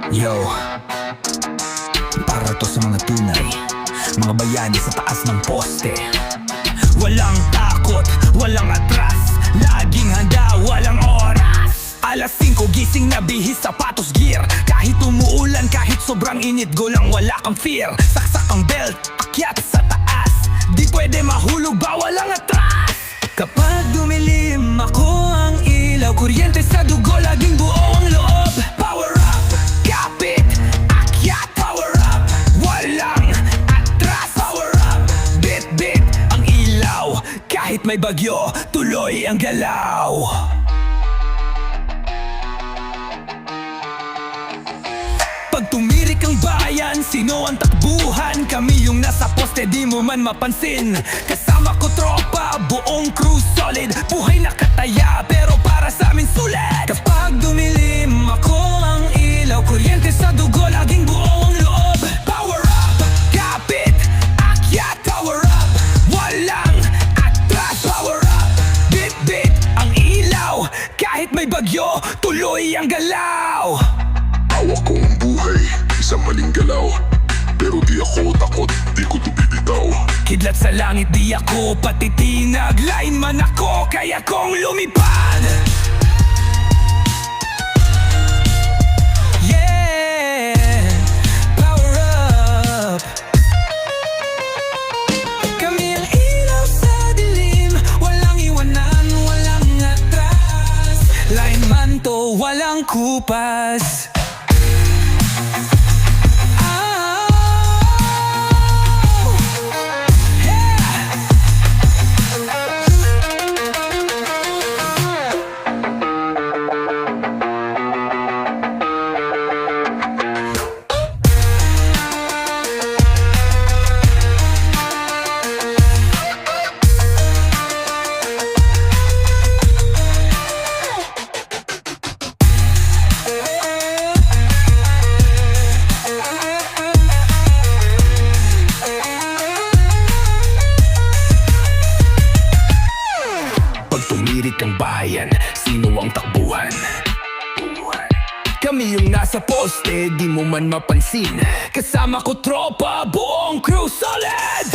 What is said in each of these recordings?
Yo, para to sa mga tunay, mga bayani sa taas ng poste. Walang takot, walang atras, laging handa, walang oras. Alas 5 gising na bihis, sapatos gear. Kahit umuulan, kahit sobrang init, go lang wala kang fear. Saksak ang belt, akyat sa taas, di pwede mahulog, bawal ang atras. Kapag dumilim ako ang ilaw, kuryente sa dugo, laging buo ang loob. Power up, kapit, akyat, power up, walang atras. Power up, bit-bit ang ilaw, kahit may bagyo, tuloy ang galaw. Pag tumirik ang bayan, sino ang takbuhan? Kami yung nasa poste, di mo man mapansin. Kasama ko tropa, buong crew solid. Buhay nakataya, pero para sa amin sulit. Kapag dumilim ako ang ilaw, kuryente sa dugo, laging buo ang loob. Power up, kapit, akyat, power up, walang atras. Power up, bit-bit ang ilaw, kahit may bagyo, tuloy ang galaw. Hawak ko ang buhay, isang maling galaw. Pero di ako takot, di ko to bibitaw. Kidlat sa langit, di ako patitinag. Line man ako, kaya kong lumipad. Yeah, power up. Kami ang ilaw sa dilim, walang iwanan, walang atras. Line man to, walang kupas. Tumirik ang bayan, sino ang takbuhan? Kami yung nasa poste, di mo man mapansin. Kasama ko tropa, buong crew solid.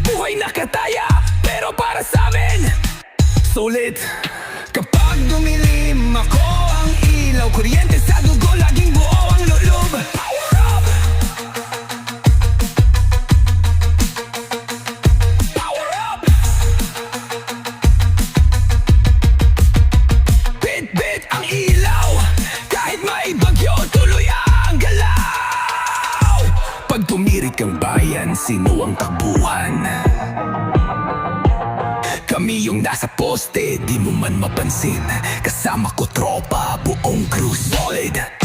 Buhay nakataya, pero para sa amin sulit. Kapag dumilim ako ang ilaw, kuryente sa dugo, laging buo ang loob. Power up, power up, bit-bit ang ilaw, kahit may bagyo, tuloy ang galaw. Pag tumirik ang bayan, sino ang takbuhan? Kami yung nasa poste, di mo man mapansin. Kasama ko tropa, buong crew solid.